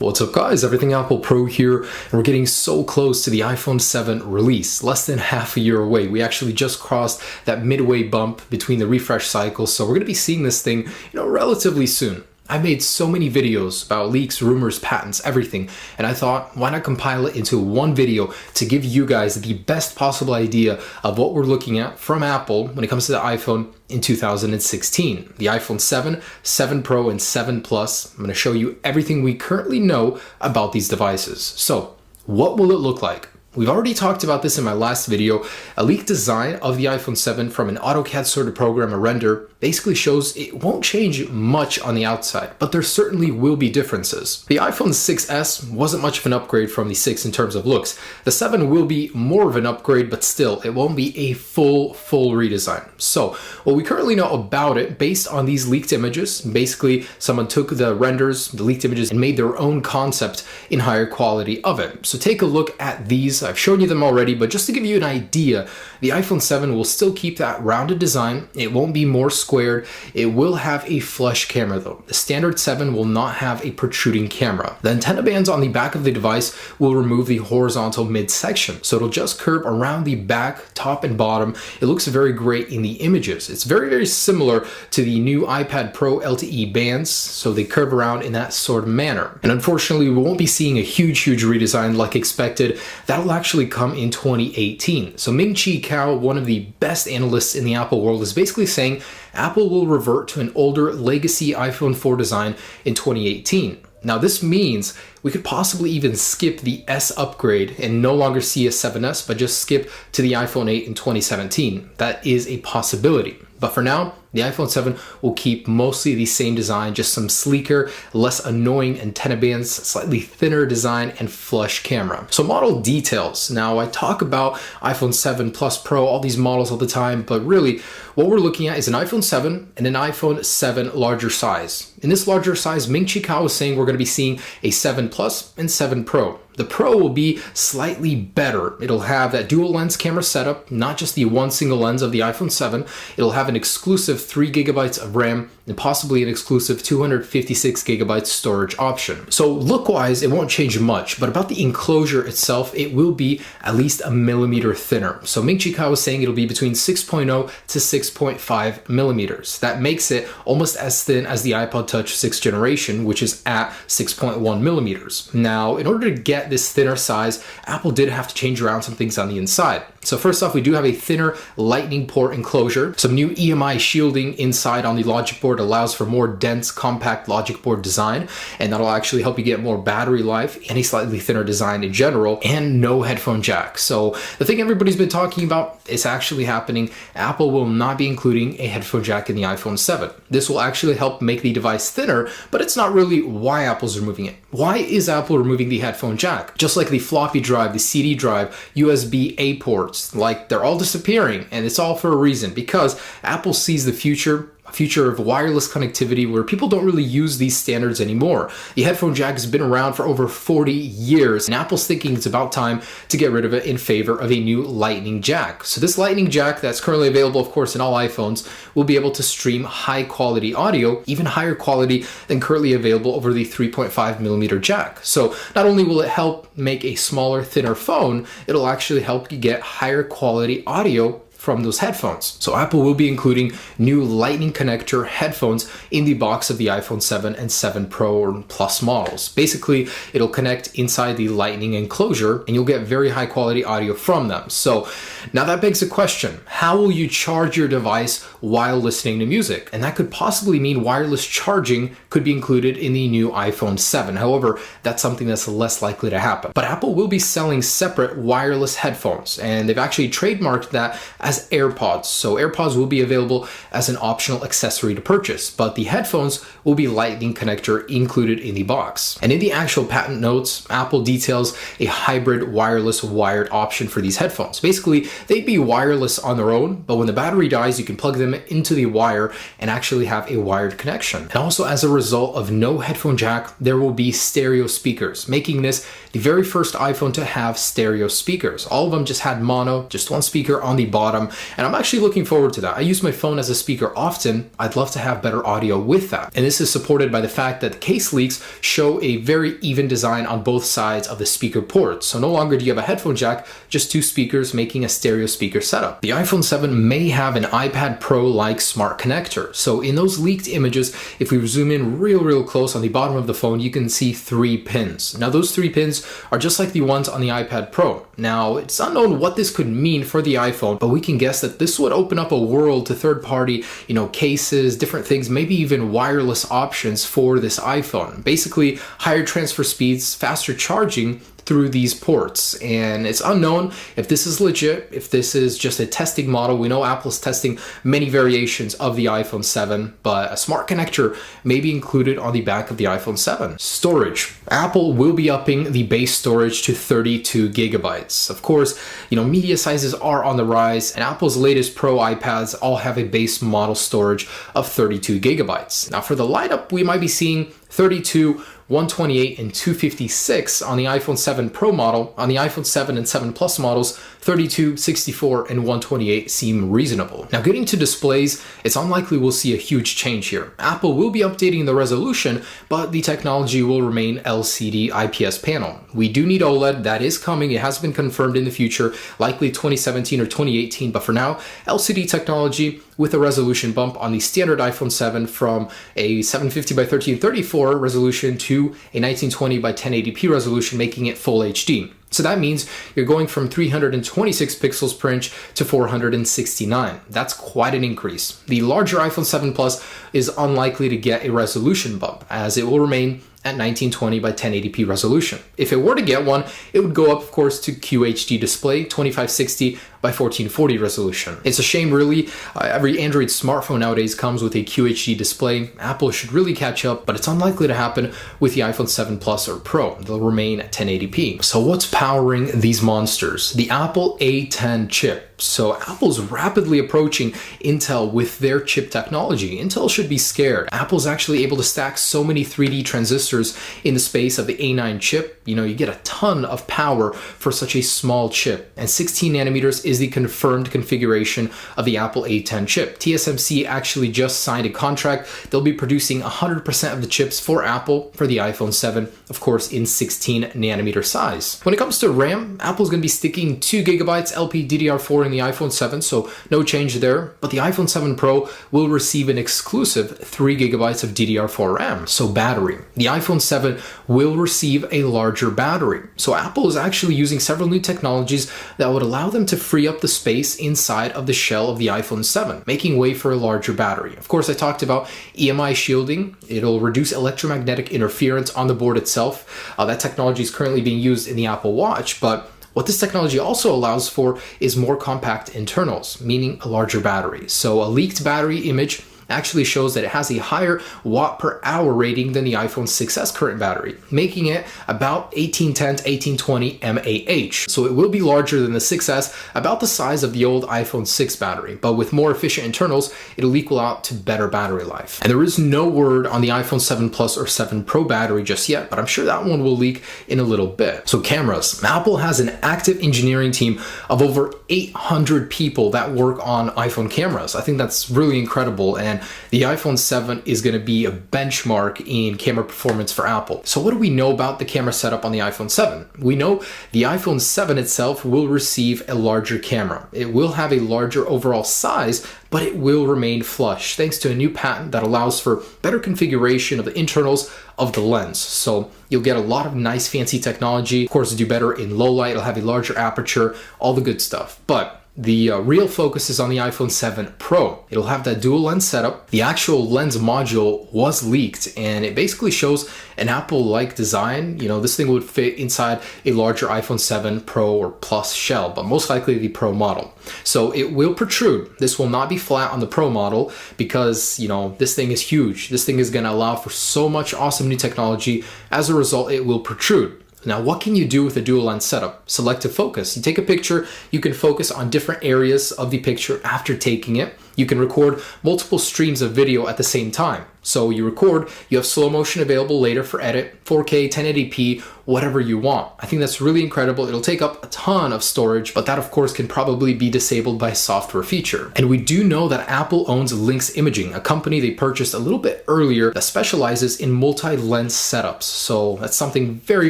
What's up guys, Everything Apple Pro here, and we're getting so close to the iPhone 7 release, less than half a year away. We actually just crossed that midway bump between the refresh cycles, so we're going to be seeing this thing, relatively soon. I made so many videos about leaks, rumors, patents, everything, and I thought, why not compile it into one video to give you guys the best possible idea of what we're looking at from Apple when it comes to the iPhone in 2016. The iPhone 7, 7 Pro, and 7 Plus. I'm going to show you everything we currently know about these devices. So, what will it look like? We've already talked about this in my last video. A leaked design of the iPhone 7 from an AutoCAD sort of program, a render, basically shows it won't change much on the outside, but there certainly will be differences. The iPhone 6s wasn't much of an upgrade from the 6 in terms of looks. The 7 will be more of an upgrade, but still, it won't be a full redesign. So, what we currently know about it, based on these leaked images, basically someone took the renders, the leaked images, and made their own concept in higher quality of it. So take a look at these. I've shown you them already, but just to give you an idea, the iPhone 7 will still keep that rounded design. It won't be more squared. It will have a flush camera though. The standard 7 will not have a protruding camera. The antenna bands on the back of the device will remove the horizontal midsection, so it'll just curve around the back, top and bottom. It looks very great in the images. It's very similar to the new iPad Pro LTE bands, so they curve around in that sort of manner. And unfortunately, we won't be seeing a huge redesign like expected. That'll actually come in 2018. So Ming-Chi Kao, one of the best analysts in the Apple world, is basically saying Apple will revert to an older legacy iPhone 4 design in 2018. Now this means we could possibly even skip the S upgrade and no longer see a 7S, but just skip to the iPhone 8 in 2017. That is a possibility. But for now, the iPhone 7 will keep mostly the same design, just some sleeker, less annoying antenna bands, slightly thinner design, and flush camera. So model details. Now I talk about iPhone 7 Plus Pro, all these models all the time, but really what we're looking at is an iPhone 7 and an iPhone 7 larger size. In this larger size, Ming-Chi Kao is saying we're going to be seeing a 7 Plus and 7 Pro. The Pro will be slightly better. It'll have that dual lens camera setup, not just the one single lens of the iPhone 7. It'll have an exclusive 3 GB of RAM and possibly an exclusive 256 GB storage option. So look-wise, it won't change much, but about the enclosure itself, it will be at least a millimeter thinner. So Ming-Chi Kao is saying it'll be between 6.0 to 6.5 millimeters. That makes it almost as thin as the iPod Touch 6th generation, which is at 6.1 millimeters. Now, in order to get this thinner size, Apple did have to change around some things on the inside. So first off, we do have a thinner lightning port enclosure. Some new EMI shielding inside on the logic board allows for more dense, compact logic board design, and that'll actually help you get more battery life and a slightly thinner design in general, and no headphone jack. So the thing everybody's been talking about is actually happening. Apple will not be including a headphone jack in the iPhone 7. This will actually help make the device thinner, but it's not really why Apple's removing it. Why is Apple removing the headphone jack? Just like the floppy drive, the CD drive, USB-A ports, like they're all disappearing, and it's all for a reason, because Apple sees the future, a future of wireless connectivity where people don't really use these standards anymore. The headphone jack has been around for over 40 years, and Apple's thinking it's about time to get rid of it in favor of a new lightning jack. So this lightning jack that's currently available, of course, in all iPhones, will be able to stream high quality audio, even higher quality than currently available over the 3.5 millimeter jack. So not only will it help make a smaller, thinner phone, it'll actually help you get higher quality audio from those headphones. So Apple will be including new lightning connector headphones in the box of the iPhone 7 and 7 Pro or Plus models. Basically, it'll connect inside the lightning enclosure and you'll get very high quality audio from them. So now that begs the question, how will you charge your device while listening to music? And that could possibly mean wireless charging could be included in the new iPhone 7. However, that's something that's less likely to happen. But Apple will be selling separate wireless headphones, and they've actually trademarked that as AirPods. So AirPods will be available as an optional accessory to purchase, but the headphones will be lightning connector included in the box. And in the actual patent notes, Apple details a hybrid wireless wired option for these headphones. Basically, they'd be wireless on their own, but when the battery dies, you can plug them into the wire and actually have a wired connection. And also, as a result of no headphone jack, there will be stereo speakers, making this the very first iPhone to have stereo speakers. All of them just had mono, just one speaker on the bottom, and I'm actually looking forward to that. I use my phone as a speaker often. I'd love to have better audio with that. And this is supported by the fact that the case leaks show a very even design on both sides of the speaker ports. So no longer do you have a headphone jack, just two speakers making a stereo speaker setup. The iPhone 7 may have an iPad Pro-like smart connector. So in those leaked images, if we zoom in real close on the bottom of the phone, you can see 3 pins. Now those 3 pins are just like the ones on the iPad Pro. Now it's unknown what this could mean for the iPhone, but we can guess that this would open up a world to third-party, cases, different things, maybe even wireless options for this iPhone. Basically, higher transfer speeds, faster charging through these ports. And it's unknown if this is legit, if this is just a testing model. We know Apple's testing many variations of the iPhone 7, but a smart connector may be included on the back of the iPhone 7. Storage. Apple will be upping the base storage to 32 gigabytes. Of course, media sizes are on the rise, and Apple's latest Pro iPads all have a base model storage of 32 gigabytes. Now for the lineup, we might be seeing 32, 128, and 256 on the iPhone 7 Pro model. On the iPhone 7 and 7 Plus models, 32, 64, and 128 seem reasonable. Now getting to displays, it's unlikely we'll see a huge change here. Apple will be updating the resolution, but the technology will remain LCD IPS panel. We do need OLED, that is coming, it has been confirmed in the future, likely 2017 or 2018, but for now, LCD technology with a resolution bump on the standard iPhone 7 from a 750 by 1334 resolution to a 1920 by 1080p resolution, making it full HD. So that means you're going from 326 pixels per inch to 469. That's quite an increase. The larger iPhone 7 Plus is unlikely to get a resolution bump, as it will remain at 1920 by 1080p resolution. If it were to get one, it would go up, of course, to QHD display, 2560 by 1440 resolution. It's a shame, really. Every Android smartphone nowadays comes with a QHD display. Apple should really catch up, but it's unlikely to happen with the iPhone 7 Plus or Pro. They'll remain at 1080p. So what's powering these monsters? The Apple A10 chip. So Apple's rapidly approaching Intel with their chip technology. Intel should be scared. Apple's actually able to stack so many 3D transistors in the space of the A9 chip. You get a ton of power for such a small chip. And 16 nanometers is the confirmed configuration of the Apple A10 chip. TSMC actually just signed a contract. They'll be producing 100% of the chips for Apple for the iPhone 7, of course, in 16 nanometer size. When it comes to RAM, Apple's going to be sticking 2 gigabytes LPDDR4 in the iPhone 7, so no change there. But the iPhone 7 Pro will receive an exclusive 3 gigabytes of DDR4 RAM. So battery. The iPhone 7 will receive a larger battery. So Apple is actually using several new technologies that would allow them to free up the space inside of the shell of the iPhone 7, making way for a larger battery. Of course, I talked about EMI shielding. It'll reduce electromagnetic interference on the board itself. That technology is currently being used in the Apple Watch, but what this technology also allows for is more compact internals, meaning a larger battery. So a leaked battery image actually shows that it has a higher watt per hour rating than the iPhone 6s current battery, making it about 1810 to 1820 mAh. So it will be larger than the 6s, about the size of the old iPhone 6 battery, but with more efficient internals, it'll equal out to better battery life. And there is no word on the iPhone 7 Plus or 7 Pro battery just yet, but I'm sure that one will leak in a little bit. So cameras. Apple has an active engineering team of over 800 people that work on iPhone cameras. I think that's really incredible, and the iPhone 7 is going to be a benchmark in camera performance for Apple. So what do we know about the camera setup on the iPhone 7? We know the iPhone 7 itself will receive a larger camera. It will have a larger overall size, but it will remain flush thanks to a new patent that allows for better configuration of the internals of the lens. So you'll get a lot of nice fancy technology. Of course, do better in low light. It'll have a larger aperture, all the good stuff. But the real focus is on the iPhone 7 Pro. It'll have that dual lens setup. The actual lens module was leaked, and it basically shows an Apple-like design. This thing would fit inside a larger iPhone 7 Pro or Plus shell, but most likely the Pro model. So it will protrude. This will not be flat on the Pro model because, this thing is huge. This thing is going to allow for so much awesome new technology. As a result, it will protrude. Now, what can you do with a dual lens setup? Selective focus. You take a picture, you can focus on different areas of the picture after taking it. You can record multiple streams of video at the same time. So you record, you have slow motion available later for edit, 4K, 1080p, whatever you want. I think that's really incredible. It'll take up a ton of storage, but that of course can probably be disabled by a software feature. And we do know that Apple owns Lynx Imaging, a company they purchased a little bit earlier that specializes in multi-lens setups. So that's something very,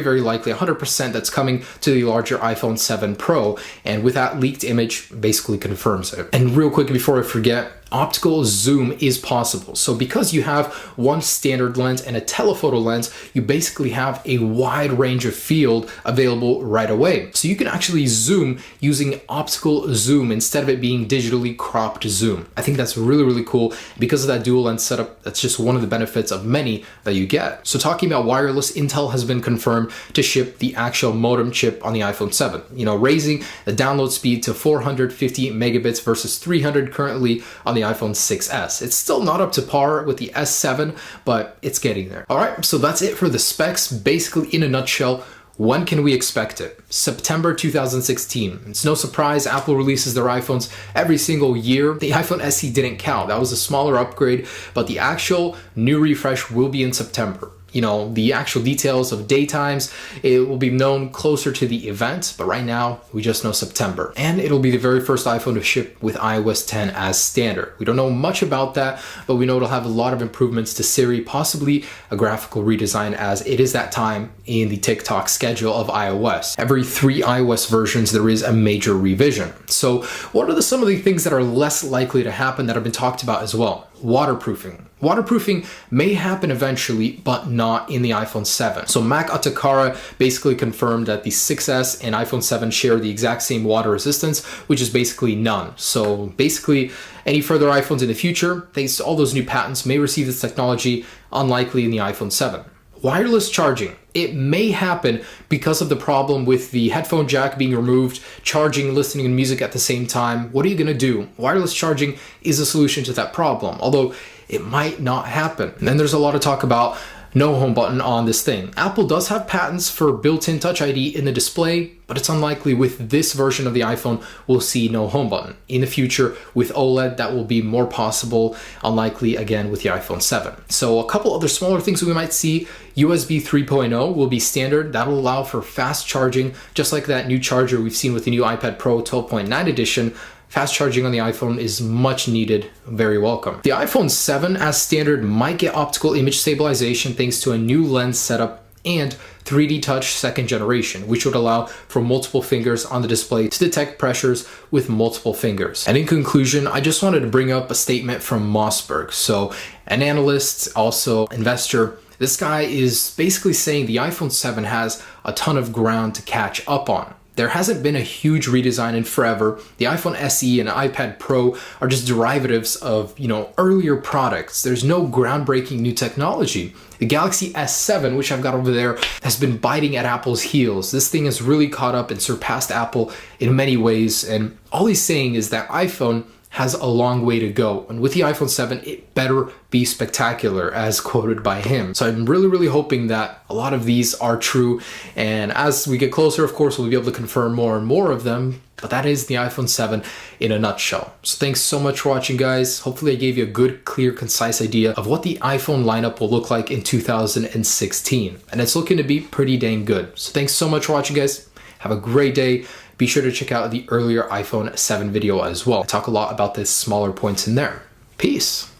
very likely, 100% that's coming to the larger iPhone 7 Pro. And with that leaked image, basically confirms it. And real quick before I forget, optical zoom is possible. So because you have one standard lens and a telephoto lens, you basically have a wide range of field available right away. So you can actually zoom using optical zoom instead of it being digitally cropped zoom. I think that's really, really cool. Because of that dual lens setup, that's just one of the benefits of many that you get. So talking about wireless, Intel has been confirmed to ship the actual modem chip on the iPhone 7, raising the download speed to 450 megabits versus 300 currently on the iPhone 6s. It's still not up to par with the S7, but it's getting there. All right, so that's it for the specs. Basically, in a nutshell, when can we expect it? September 2016. It's no surprise Apple releases their iPhones every single year. The iPhone SE didn't count. That was a smaller upgrade, but the actual new refresh will be in September. The actual details of daytimes, it will be known closer to the event, but right now we just know September. And it'll be the very first iPhone to ship with iOS 10 as standard. We don't know much about that, but we know it'll have a lot of improvements to Siri, possibly a graphical redesign, as it is that time in the TikTok schedule of iOS. Every 3 iOS versions, there is a major revision. So what are some of the things that are less likely to happen that have been talked about as well? Waterproofing. Waterproofing may happen eventually, but not in the iPhone 7. So Mac Atakara basically confirmed that the 6S and iPhone 7 share the exact same water resistance, which is basically none. So basically, any further iPhones in the future, thanks to all those new patents, may receive this technology, unlikely in the iPhone 7. Wireless charging. It may happen because of the problem with the headphone jack being removed, charging, listening to music at the same time. What are you going to do? Wireless charging is a solution to that problem, although it might not happen. And then there's a lot of talk about no home button on this thing. Apple does have patents for built-in Touch ID in the display, but it's unlikely with this version of the iPhone we'll see no home button. In the future with OLED, that will be more possible, unlikely again with the iPhone 7. So a couple other smaller things we might see. USB 3.0 will be standard. That'll allow for fast charging, just like that new charger we've seen with the new iPad Pro 12.9 edition. Fast charging on the iPhone is much needed, very welcome. The iPhone 7 as standard might get optical image stabilization thanks to a new lens setup and 3D Touch 2nd generation, which would allow for multiple fingers on the display to detect pressures with multiple fingers. And in conclusion, I just wanted to bring up a statement from Mossberg. So an analyst, also investor, this guy is basically saying the iPhone 7 has a ton of ground to catch up on. There hasn't been a huge redesign in forever. The iPhone SE and iPad Pro are just derivatives of, earlier products. There's no groundbreaking new technology. The Galaxy S7, which I've got over there, has been biting at Apple's heels. This thing has really caught up and surpassed Apple in many ways. And all he's saying is that iPhone has a long way to go. And with the iPhone 7, it better be spectacular, as quoted by him. So I'm really, really hoping that a lot of these are true. And as we get closer, of course, we'll be able to confirm more and more of them. But that is the iPhone 7 in a nutshell. So thanks so much for watching, guys. Hopefully I gave you a good, clear, concise idea of what the iPhone lineup will look like in 2016. And it's looking to be pretty dang good. So thanks so much for watching, guys. Have a great day. Be sure to check out the earlier iPhone 7 video as well. I talk a lot about the smaller points in there. Peace.